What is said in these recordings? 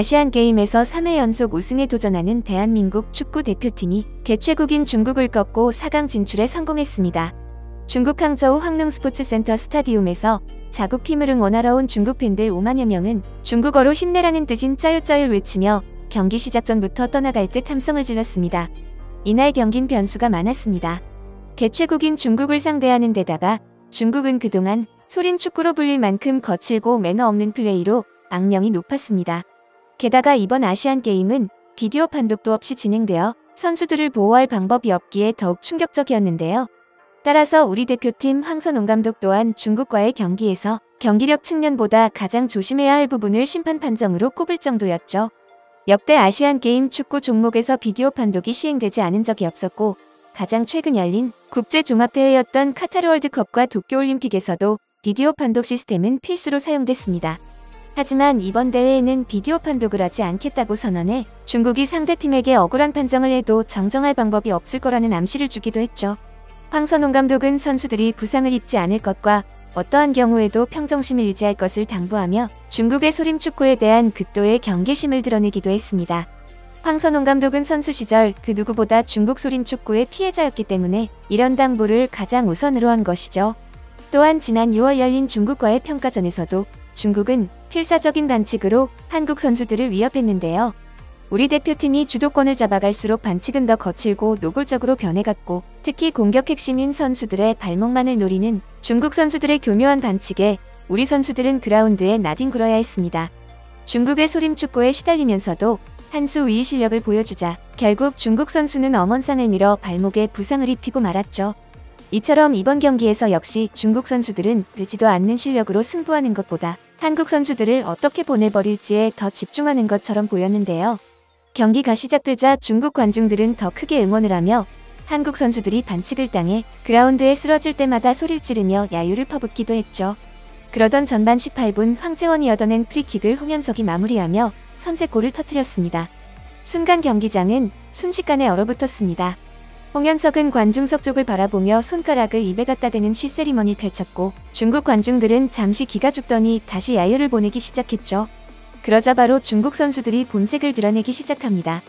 아시안게임에서 3회 연속 우승에 도전하는 대한민국 축구 대표팀이 개최국인 중국을 꺾고 4강 진출에 성공했습니다. 중국 항저우 황릉스포츠센터 스타디움에서 자국팀을 응원하러 온 중국 팬들 5만여 명은 중국어로 힘내라는 뜻인 짜요짜요를 외치며 경기 시작 전부터 떠나갈 듯 함성을 질렀습니다. 이날 경기는 변수가 많았습니다. 개최국인 중국을 상대하는 데다가 중국은 그동안 소림 축구로 불릴 만큼 거칠고 매너 없는 플레이로 악명이 높았습니다. 게다가 이번 아시안게임은 비디오 판독도 없이 진행되어 선수들을 보호할 방법이 없기에 더욱 충격적이었는데요. 따라서 우리 대표팀 황선홍 감독 또한 중국과의 경기에서 경기력 측면보다 가장 조심해야 할 부분을 심판 판정으로 꼽을 정도였죠. 역대 아시안게임 축구 종목에서 비디오 판독이 시행되지 않은 적이 없었고 가장 최근 열린 국제종합대회였던 카타르 월드컵과 도쿄올림픽에서도 비디오 판독 시스템은 필수로 사용됐습니다. 하지만 이번 대회에는 비디오 판독을 하지 않겠다고 선언해 중국이 상대팀에게 억울한 판정을 해도 정정할 방법이 없을 거라는 암시를 주기도 했죠. 황선홍 감독은 선수들이 부상을 입지 않을 것과 어떠한 경우에도 평정심을 유지할 것을 당부하며 중국의 소림 축구에 대한 극도의 경계심을 드러내기도 했습니다. 황선홍 감독은 선수 시절 그 누구보다 중국 소림 축구의 피해자였기 때문에 이런 당부를 가장 우선으로 한 것이죠. 또한 지난 6월 열린 중국과의 평가전에서도 중국은 필사적인 반칙으로 한국 선수들을 위협했는데요. 우리 대표팀이 주도권을 잡아갈수록 반칙은 더 거칠고 노골적으로 변해갔고 특히 공격 핵심인 선수들의 발목만을 노리는 중국 선수들의 교묘한 반칙에 우리 선수들은 그라운드에 나뒹굴어야 했습니다. 중국의 소림 축구에 시달리면서도 한 수 위의 실력을 보여주자 결국 중국 선수는 엄원상을 밀어 발목에 부상을 입히고 말았죠. 이처럼 이번 경기에서 역시 중국 선수들은 되지도 않는 실력으로 승부하는 것보다 한국 선수들을 어떻게 보내버릴지에 더 집중하는 것처럼 보였는데요. 경기가 시작되자 중국 관중들은 더 크게 응원을 하며 한국 선수들이 반칙을 당해 그라운드에 쓰러질 때마다 소리를 지르며 야유를 퍼붓기도 했죠. 그러던 전반 18분 황재원이 얻어낸 프리킥을 홍현석이 마무리하며 선제골을 터뜨렸습니다. 순간 경기장은 순식간에 얼어붙었습니다. 홍현석은 관중석 쪽을 바라보며 손가락을 입에 갖다 대는 쉬세리머니를 펼쳤고 중국 관중들은 잠시 기가 죽더니 다시 야유를 보내기 시작했죠. 그러자 바로 중국 선수들이 본색을 드러내기 시작합니다.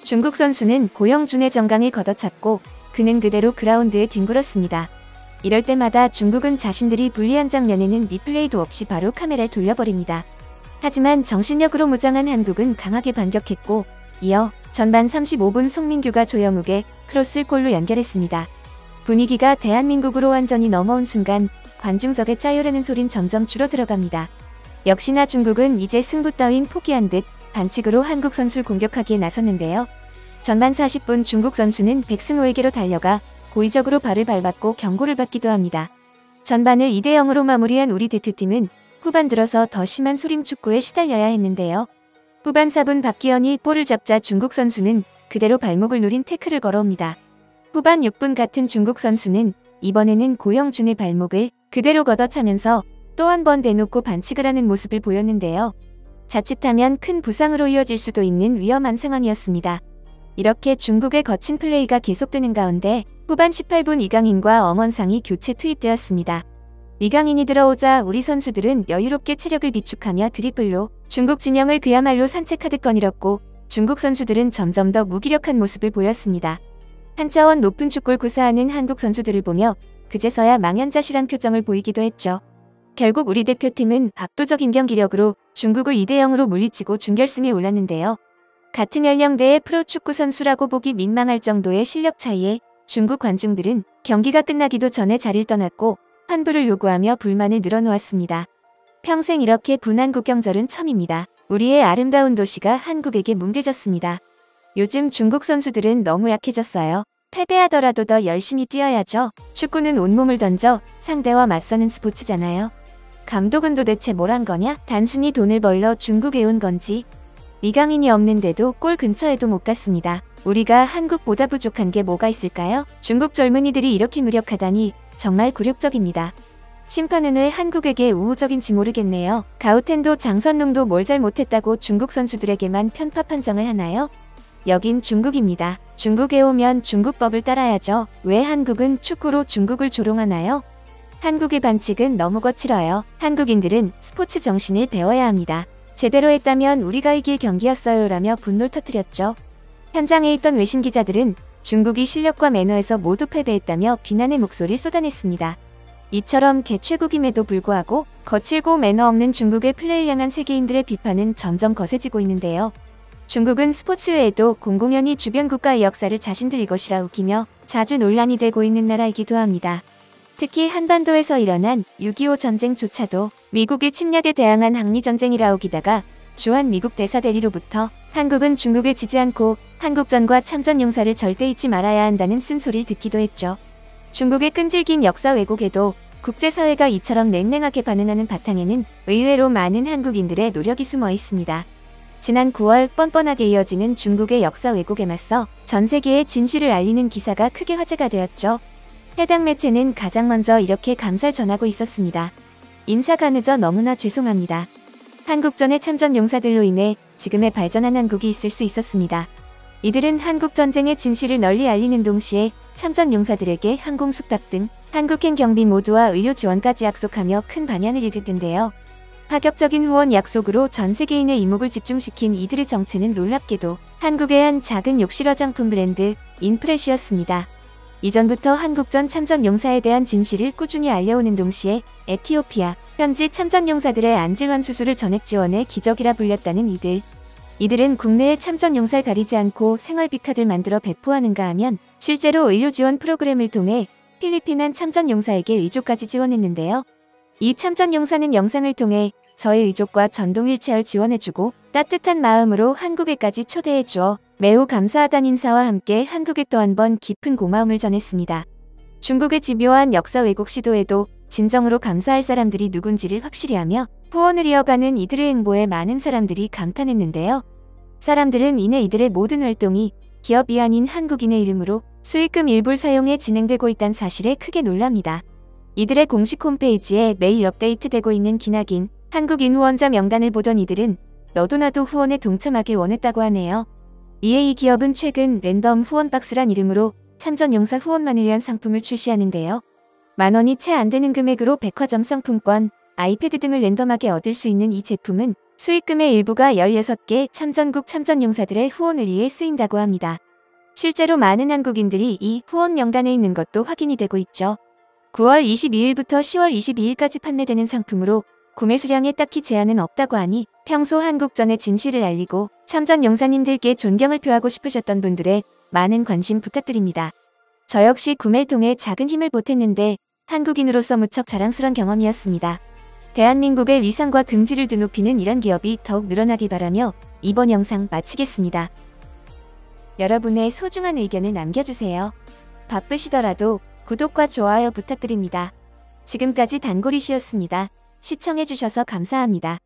중국 선수는 고영준의 정강을 걷어찼고 그는 그대로 그라운드에 뒹굴었습니다. 이럴 때마다 중국은 자신들이 불리한 장면에는 리플레이도 없이 바로 카메라를 돌려버립니다. 하지만 정신력으로 무장한 한국은 강하게 반격했고 이어 전반 35분 송민규가 조영욱의 크로스를 골로 연결했습니다. 분위기가 대한민국으로 완전히 넘어온 순간 관중석의 짜요라는 소린 점점 줄어들어갑니다. 역시나 중국은 이제 승부 따윈 포기한 듯 반칙으로 한국 선수를 공격하기에 나섰는데요. 전반 40분 중국 선수는 백승호에게로 달려가 고의적으로 발을 밟았고 경고를 받기도 합니다. 전반을 2대0으로 마무리한 우리 대표팀은 후반 들어서 더 심한 소림 축구에 시달려야 했는데요. 후반 4분 박기현이 볼을 잡자 중국 선수는 그대로 발목을 노린 태클을 걸어옵니다. 후반 6분 같은 중국 선수는 이번에는 고영준의 발목을 그대로 걷어차면서 또 한 번 대놓고 반칙을 하는 모습을 보였는데요. 자칫하면 큰 부상으로 이어질 수도 있는 위험한 상황이었습니다. 이렇게 중국의 거친 플레이가 계속되는 가운데 후반 18분 이강인과 엄원상이 교체 투입되었습니다. 이강인이 들어오자 우리 선수들은 여유롭게 체력을 비축하며 드리블로 중국 진영을 그야말로 산책하듯 거닐었고 중국 선수들은 점점 더 무기력한 모습을 보였습니다. 한 차원 높은 축구를 구사하는 한국 선수들을 보며 그제서야 망연자실한 표정을 보이기도 했죠. 결국 우리 대표팀은 압도적인 경기력으로 중국을 2대0으로 물리치고 준결승에 올랐는데요. 같은 연령대의 프로축구 선수라고 보기 민망할 정도의 실력 차이에 중국 관중들은 경기가 끝나기도 전에 자리를 떠났고 환불을 요구하며 불만을 늘어놓았습니다. 평생 이렇게 분한 국경절은 처음입니다. 우리의 아름다운 도시가 한국에게 뭉개졌습니다. 요즘 중국 선수들은 너무 약해졌어요. 패배하더라도 더 열심히 뛰어야죠. 축구는 온몸을 던져 상대와 맞서는 스포츠잖아요. 감독은 도대체 뭘 한 거냐? 단순히 돈을 벌러 중국에 온 건지. 이강인이 없는데도 골 근처에도 못 갔습니다. 우리가 한국보다 부족한 게 뭐가 있을까요? 중국 젊은이들이 이렇게 무력하다니 정말 굴욕적입니다. 심판은 왜 한국에게 우호적인지 모르겠네요. 가우텐도 장선롱도 뭘 잘못했다고 중국 선수들에게만 편파 판정을 하나요? 여긴 중국입니다. 중국에 오면 중국법을 따라야죠. 왜 한국은 축구로 중국을 조롱하나요? 한국의 반칙은 너무 거칠어요. 한국인들은 스포츠 정신을 배워야 합니다. 제대로 했다면 우리가 이길 경기였어요 라며 분노를 터뜨렸죠. 현장에 있던 외신 기자들은 중국이 실력과 매너에서 모두 패배했다며 비난의 목소리를 쏟아냈습니다. 이처럼 개최국임에도 불구하고 거칠고 매너 없는 중국의 플레이를 향한 세계인들의 비판은 점점 거세지고 있는데요. 중국은 스포츠 외에도 공공연히 주변 국가의 역사를 자신들 이것이라 우기며 자주 논란이 되고 있는 나라이기도 합니다. 특히 한반도에서 일어난 6.25 전쟁조차도 미국의 침략에 대항한 항리전쟁이라 우기다가 주한 미국 대사 대리로부터 한국은 중국을 지지 않고 한국전과 참전 용사를 절대 잊지 말아야 한다는 쓴소리를 듣기도 했죠. 중국의 끈질긴 역사 왜곡에도 국제사회가 이처럼 냉랭하게 반응하는 바탕에는 의외로 많은 한국인들의 노력이 숨어 있습니다. 지난 9월 뻔뻔하게 이어지는 중국의 역사 왜곡에 맞서 전 세계에 진실을 알리는 기사가 크게 화제가 되었죠. 해당 매체는 가장 먼저 이렇게 감사를 전하고 있었습니다. 인사가 늦어 너무나 죄송합니다. 한국전의 참전 용사들로 인해 지금의 발전한 한국이 있을 수 있었습니다. 이들은 한국전쟁의 진실을 널리 알리는 동시에 참전 용사들에게 항공 숙박 등 한국행 경비 모두와 의료 지원까지 약속하며 큰 반향을 일으켰는데요. 파격적인 후원 약속으로 전 세계인의 이목을 집중시킨 이들의 정체는 놀랍게도 한국의 한 작은 욕실 화장품 브랜드 인프레시였습니다. 이전부터 한국전 참전 용사에 대한 진실을 꾸준히 알려오는 동시에 에티오피아 현지 참전 용사들의 안질환 수술을 전액 지원해 기적이라 불렸다는 이들은 국내의 참전 용사를 가리지 않고 생활비 카드를 만들어 배포하는가 하면 실제로 의료 지원 프로그램을 통해 필리핀 참전 용사에게 의족까지 지원했는데요. 이 참전 용사는 영상을 통해 저의 의족과 전동 휠체어를 지원해주고 따뜻한 마음으로 한국에까지 초대해주어 매우 감사하다는 인사와 함께 한국에 또 한 번 깊은 고마움을 전했습니다. 중국의 집요한 역사 왜곡 시도에도 진정으로 감사할 사람들이 누군지를 확실히 하며 후원을 이어가는 이들의 행보에 많은 사람들이 감탄했는데요. 사람들은 이내 이들의 모든 활동이 기업이 아닌 한국인의 이름으로 수익금 일부를 사용해 진행되고 있다는 사실에 크게 놀랍니다. 이들의 공식 홈페이지에 매일 업데이트되고 있는 기나긴 한국인 후원자 명단을 보던 이들은 너도 나도 후원에 동참하길 원했다고 하네요. 이에 이 기업은 최근 랜덤 후원 박스란 이름으로 참전 용사 후원만을 위한 상품을 출시하는데요. 10,000원이 채 안 되는 금액으로 백화점 상품권, 아이패드 등을 랜덤하게 얻을 수 있는 이 제품은 수익금의 일부가 16개 참전국 참전용사들의 후원을 위해 쓰인다고 합니다. 실제로 많은 한국인들이 이 후원 명단에 있는 것도 확인이 되고 있죠. 9월 22일부터 10월 22일까지 판매되는 상품으로 구매 수량에 딱히 제한은 없다고 하니 평소 한국전의 진실을 알리고 참전 용사님들께 존경을 표하고 싶으셨던 분들의 많은 관심 부탁드립니다. 저 역시 구매를 통해 작은 힘을 보탰는데 한국인으로서 무척 자랑스러운 경험이었습니다. 대한민국의 위상과 긍지를 드높이는 이런 기업이 더욱 늘어나길 바라며 이번 영상 마치겠습니다. 여러분의 소중한 의견을 남겨주세요. 바쁘시더라도 구독과 좋아요 부탁드립니다. 지금까지 단골이시였습니다. 시청해주셔서 감사합니다.